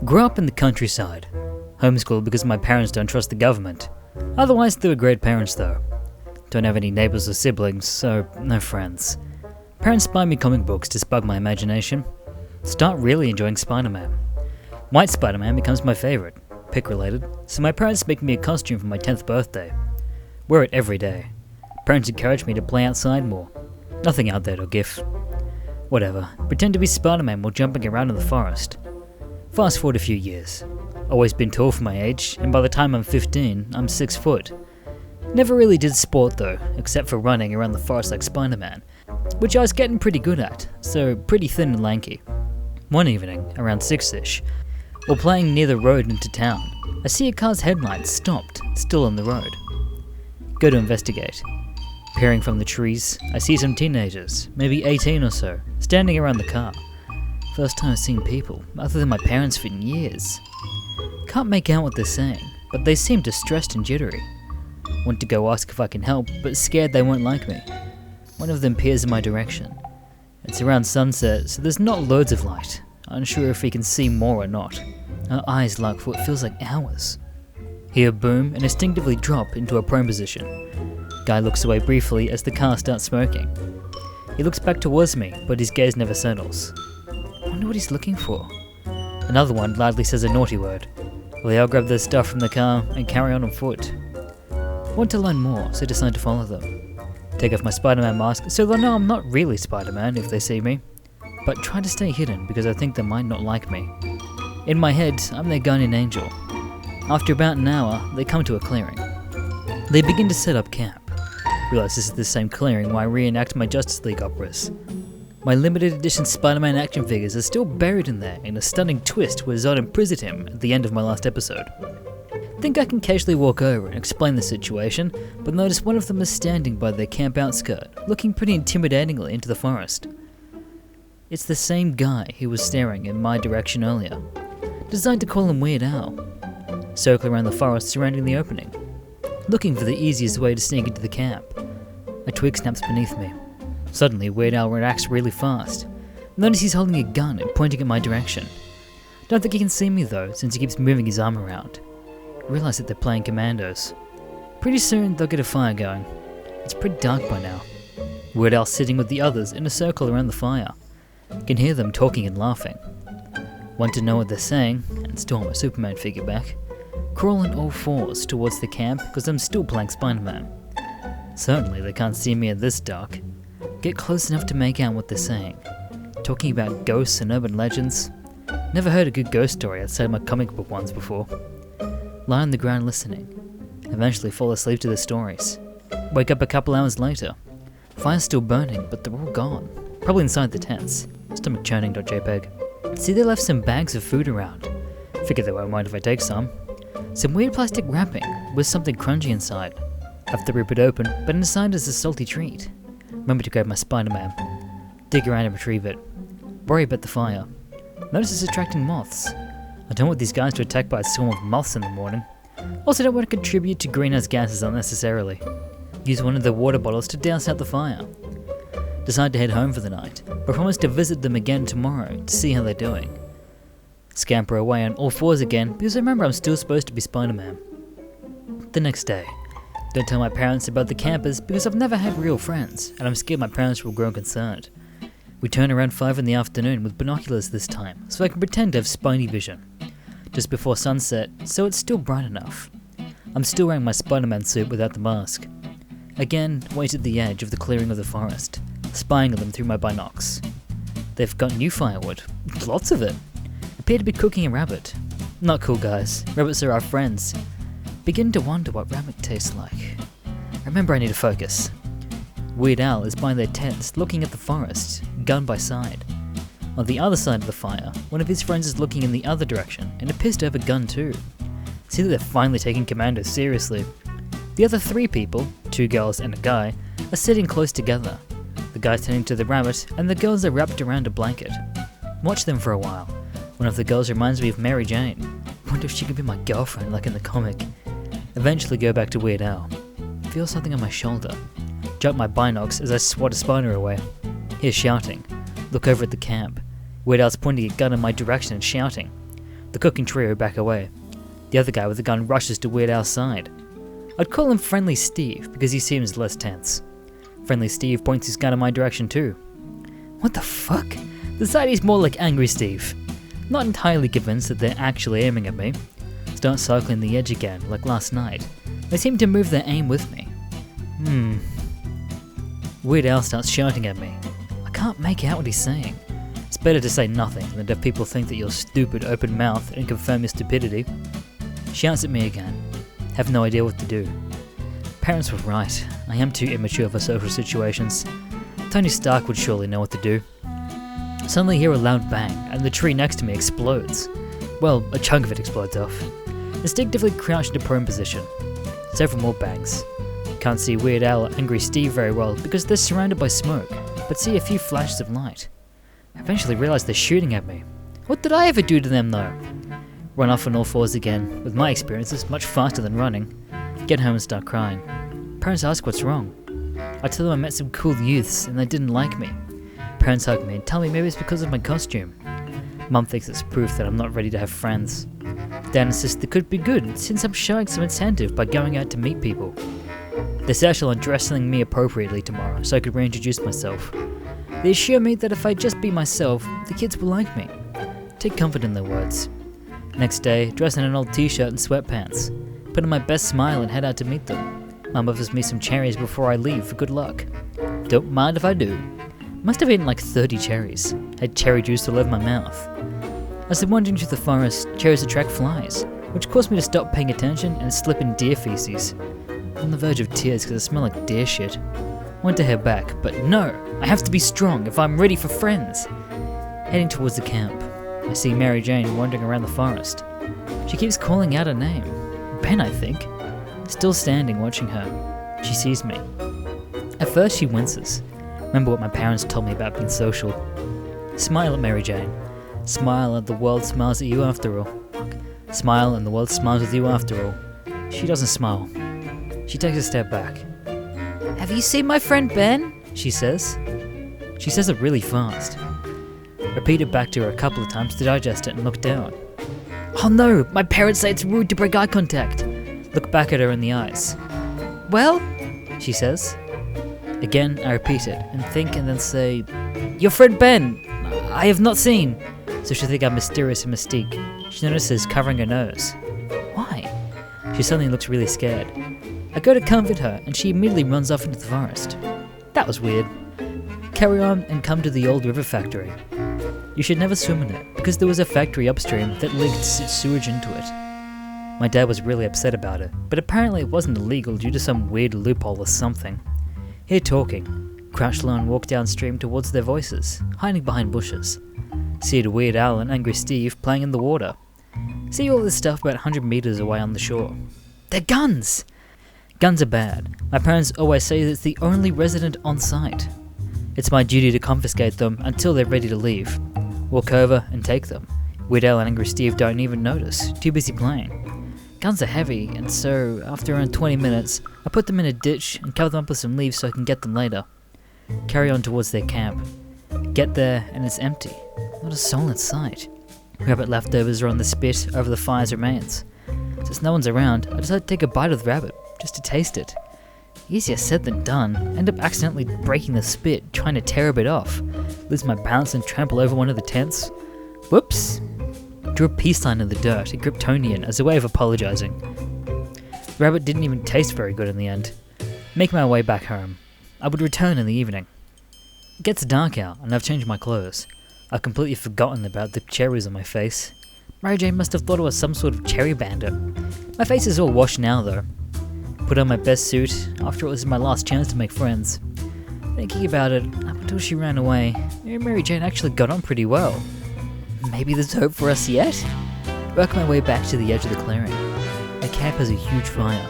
Grew up in the countryside. Homeschooled because my parents don't trust the government. Otherwise they were great parents though. Don't have any neighbours or siblings, so no friends. Parents buy me comic books to spark my imagination. Start really enjoying Spider-Man. White Spider-Man becomes my favourite, pick related, so my parents make me a costume for my 10th birthday. Wear it every day. Parents encourage me to play outside more. Nothing out there to gift. Whatever, pretend to be Spider-Man while jumping around in the forest. Fast forward a few years. Always been tall for my age, and by the time I'm 15, I'm 6 foot. Never really did sport though, except for running around the forest like Spider-Man, which I was getting pretty good at, so pretty thin and lanky. One evening, around 6ish, while playing near the road into town, I see a car's headlights stopped, still on the road. Go to investigate. Peering from the trees, I see some teenagers, maybe 18 or so, standing around the car. First time I've seen people, other than my parents, for years. Can't make out what they're saying, but they seem distressed and jittery. Want to go ask if I can help, but scared they won't like me. One of them peers in my direction. It's around sunset, so there's not loads of light. Unsure if he can see more or not. Our eyes lock for what feels like hours. Hear a boom and instinctively drop into a prone position. Guy looks away briefly as the car starts smoking. He looks back towards me, but his gaze never settles. I wonder what he's looking for. Another one loudly says a naughty word. They all grab their stuff from the car and carry on foot. Want to learn more, so decide to follow them. Take off my Spider-Man mask so they'll know I'm not really Spider-Man if they see me. But try to stay hidden because I think they might not like me. In my head, I'm their guardian angel. After about an hour, they come to a clearing. They begin to set up camp. Realize this is the same clearing where I reenact my Justice League operas. My limited edition Spider-Man action figures are still buried in there in a stunning twist where Zod imprisoned him at the end of my last episode. Think I can casually walk over and explain the situation, but notice one of them is standing by their camp outskirt, looking pretty intimidatingly into the forest. It's the same guy who was staring in my direction earlier. Designed to call him Weird Al. Circle around the forest surrounding the opening, looking for the easiest way to sneak into the camp. A twig snaps beneath me. Suddenly, Weird Al reacts really fast. Notice he's holding a gun and pointing in my direction. Don't think he can see me though, since he keeps moving his arm around. Realize that they're playing commandos. Pretty soon, they'll get a fire going. It's pretty dark by now. Weird Al's sitting with the others in a circle around the fire. Can hear them talking and laughing. Want to know what they're saying, and storm a Superman figure back. Crawl on all fours towards the camp because I'm still playing Spider-Man. Certainly they can't see me in this dark. Get close enough to make out what they're saying. Talking about ghosts and urban legends. Never heard a good ghost story outside my comic book ones before. Lie on the ground listening. Eventually fall asleep to the stories. Wake up a couple hours later. Fire's still burning, but they're all gone. Probably inside the tents. Stomachchurning.jpg. See, they left some bags of food around. Figure they won't mind if I take some. Some weird plastic wrapping with something crunchy inside. Have to rip it open, but inside is a salty treat. Remember to grab my Spider-Man. Dig around and retrieve it. Worry about the fire. Notice it's attracting moths. I don't want these guys to attack by a swarm of moths in the morning. Also don't want to contribute to greenhouse gases unnecessarily. Use one of the water bottles to douse out the fire. Decide to head home for the night, but promise to visit them again tomorrow to see how they're doing. Scamper away on all fours again because I remember I'm still supposed to be Spider-Man. The next day. Don't tell my parents about the campers because I've never had real friends and I'm scared my parents will grow concerned. We turn around 5 in the afternoon with binoculars this time so I can pretend to have spiny vision. Just before sunset, so it's still bright enough. I'm still wearing my Spider-Man suit without the mask. Again, wait at the edge of the clearing of the forest, spying on them through my binocs. They've got new firewood, lots of it. Appear to be cooking a rabbit. Not cool guys, rabbits are our friends. Begin to wonder what rabbit tastes like. Remember I need to focus. Weird Al is by their tents looking at the forest, gun by side. On the other side of the fire, one of his friends is looking in the other direction and appears to have a gun too. See that they're finally taking commando seriously. The other 3 people, 2 girls and a guy, are sitting close together. The guy's tending to the rabbit and the girls are wrapped around a blanket. Watch them for a while. One of the girls reminds me of Mary Jane. Wonder if she could be my girlfriend like in the comic. Eventually go back to Weird Al. Feel something on my shoulder. Jump my binocs as I swat a spider away. Hear shouting. Look over at the camp. Weird Al's pointing a gun in my direction and shouting. The cooking trio back away. The other guy with the gun rushes to Weird Al's side. I'd call him Friendly Steve because he seems less tense. Friendly Steve points his gun in my direction too. What the fuck? Decided he's more like Angry Steve. Not entirely convinced that they're actually aiming at me. Start circling the edge again, like last night. They seem to move their aim with me. Weird Al starts shouting at me. I can't make out what he's saying. It's better to say nothing than to have people think that you're stupid, open-mouthed, and confirm your stupidity. Shouts at me again. Have no idea what to do. Parents were right. I am too immature for social situations. Tony Stark would surely know what to do. Suddenly hear a loud bang, and the tree next to me explodes. Well, a chunk of it explodes off. Instinctively crouch into prone position. Several more bangs. Can't see Weird Al or Angry Steve very well because they're surrounded by smoke, but see a few flashes of light. I eventually realise they're shooting at me. What did I ever do to them though? Run off on all fours again, with my experiences much faster than running. Get home and start crying. Parents ask what's wrong. I tell them I met some cool youths and they didn't like me. Parents hug me and tell me maybe it's because of my costume. Mum thinks it's proof that I'm not ready to have friends. Dad insists it could be good since I'm showing some incentive by going out to meet people. They settle on dressing me appropriately tomorrow so I could reintroduce myself. They assure me that if I just be myself, the kids will like me. Take comfort in their words. Next day, dress in an old t-shirt and sweatpants. Put on my best smile and head out to meet them. Mum offers me some cherries before I leave for good luck. Don't mind if I do. Must have eaten like 30 cherries. Had cherry juice all over my mouth. As I'm wandering through the forest, cherries attract flies, which caused me to stop paying attention and slip in deer feces. On the verge of tears because I smell like deer shit. Want to head back, but no! I have to be strong if I'm ready for friends! Heading towards the camp, I see Mary Jane wandering around the forest. She keeps calling out her name. Ben, I think. Still standing watching her. She sees me. At first she winces. Remember what my parents told me about being social. Smile at Mary Jane. Smile and the world smiles at you after all. Smile and the world smiles with you after all. She doesn't smile. She takes a step back. Have you seen my friend Ben? She says. She says it really fast. Repeat it back to her a couple of times to digest it and look down. Oh no, my parents say it's rude to break eye contact. Look back at her in the eyes. Well, she says. Again, I repeat it and think and then say, your friend Ben, I have not seen. So she'll think I'm mysterious and mystique. She notices covering her nose. Why? She suddenly looks really scared. I go to comfort her and she immediately runs off into the forest. That was weird. Carry on and come to the old river factory. You should never swim in it because there was a factory upstream that leaked its sewage into it. My dad was really upset about it, but apparently it wasn't illegal due to some weird loophole or something. Here talking, crouch low and walk downstream towards their voices, hiding behind bushes. See the Weird Al and Angry Steve playing in the water. See all this stuff about 100 meters away on the shore. They're guns! Guns are bad. My parents always say that it's the only resident on site. It's my duty to confiscate them until they're ready to leave. Walk over and take them. Weird Al and Angry Steve don't even notice, too busy playing. Guns are heavy, and so, after around 20 minutes, I put them in a ditch and cover them up with some leaves so I can get them later. Carry on towards their camp. Get there, and it's empty. Not a soul in sight. Rabbit leftovers are on the spit over the fire's remains. Since no one's around, I decide to take a bite of the rabbit, just to taste it. Easier said than done. End up accidentally breaking the spit, trying to tear a bit off. Lose my balance and trample over one of the tents. Whoops! Drew a peace sign in the dirt, a Kryptonian, as a way of apologizing. The rabbit didn't even taste very good in the end. Making my way back home. I would return in the evening. It gets dark out, and I've changed my clothes. I've completely forgotten about the cherries on my face. Mary Jane must have thought I was some sort of cherry bandit. My face is all washed now, though. Put on my best suit, after it was my last chance to make friends. Thinking about it, up until she ran away, me and Mary Jane actually got on pretty well. Maybe there's hope for us yet? Work my way back to the edge of the clearing. The camp has a huge fire.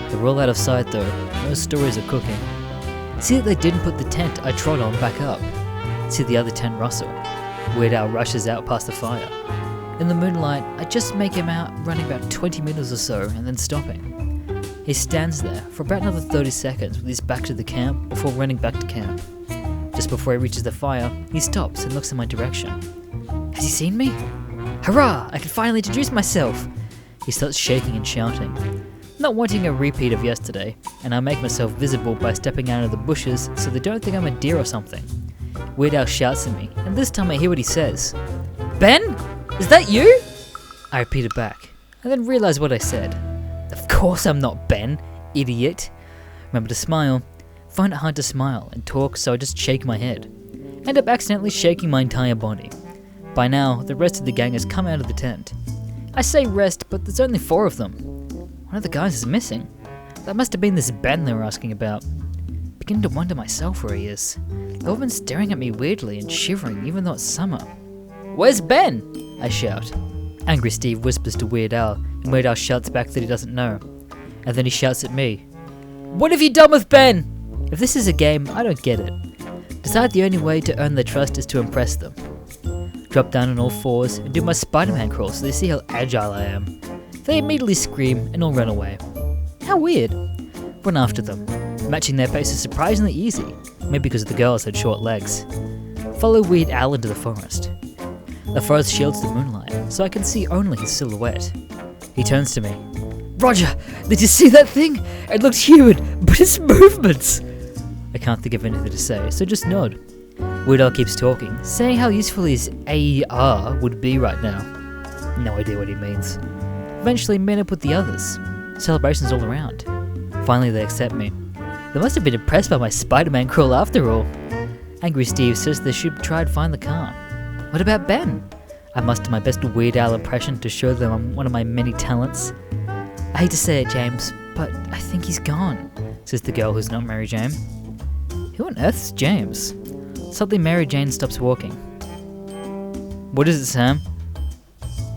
They're all out of sight though, no stories of cooking. See that they didn't put the tent I trod on back up. See the other tent rustle. Weird Al rushes out past the fire. In the moonlight, I just make him out running about 20 meters or so and then stopping. He stands there for about another 30 seconds with his back to the camp before running back to camp. Just before he reaches the fire, he stops and looks in my direction. Has he seen me? Hurrah! I can finally introduce myself! He starts shaking and shouting. Not wanting a repeat of yesterday, and I make myself visible by stepping out of the bushes so they don't think I'm a deer or something. Weird Al shouts at me, and this time I hear what he says. Ben? Is that you? I repeat it back, and then realise what I said. Of course I'm not Ben, idiot. Remember to smile. Find it hard to smile and talk, so I just shake my head. End up accidentally shaking my entire body. By now, the rest of the gang has come out of the tent. I say rest, but there's only 4 of them. One of the guys is missing. That must have been this Ben they were asking about. Beginning to wonder myself where he is. They've all been staring at me weirdly and shivering, even though it's summer. Where's Ben? I shout. Angry Steve whispers to Weird Al, and Weird Al shouts back that he doesn't know. And then he shouts at me. What have you done with Ben? If this is a game, I don't get it. Decide the only way to earn their trust is to impress them. Drop down on all 4s and do my Spiderman crawl so they see how agile I am. They immediately scream and all run away. How weird. Run after them. Matching their pace is surprisingly easy, maybe because the girls had short legs. Follow Weird Al into the forest. The forest shields the moonlight, so I can see only his silhouette. He turns to me. Roger, did you see that thing? It looked human, but its movements! I can't think of anything to say, so just nod. Weird Al keeps talking, saying how useful his AR would be right now. No idea what he means. Eventually meet up with the others. Celebrations all around. Finally they accept me. They must have been impressed by my Spider-Man crawl after all. Angry Steve says they should try and find the car. What about Ben? I muster my best Weird Al impression to show them I'm one of my many talents. I hate to say it, James, but I think he's gone, says the girl who's not Mary Jane. Who on earth's James? Suddenly Mary Jane stops walking. What is it, Sam?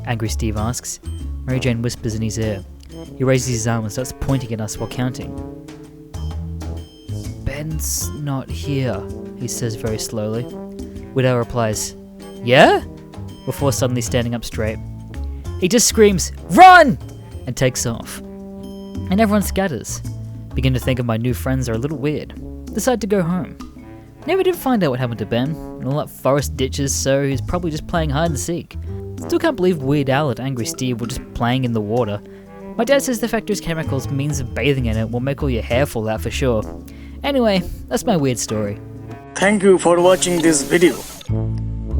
Angry Steve asks. Mary Jane whispers in his ear. He raises his arm and starts pointing at us while counting. Ben's not here, he says very slowly. Widow replies, yeah? Before suddenly standing up straight. He just screams, run! And takes off. And everyone scatters. Begin to think of my new friends are a little weird. Decide to go home. Never did find out what happened to Ben, and all that forest ditches, so he's probably just playing hide and seek. Still can't believe Weird Al and Angry Steve were just playing in the water. My dad says the factory's chemicals means of bathing in it will make all your hair fall out for sure. Anyway, that's my weird story. Thank you for watching this video.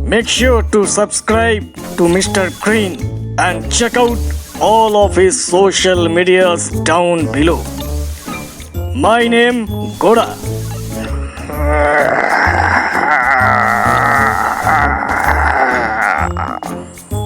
Make sure to subscribe to Mr. Green and check out all of his social medias down below. My name Goda.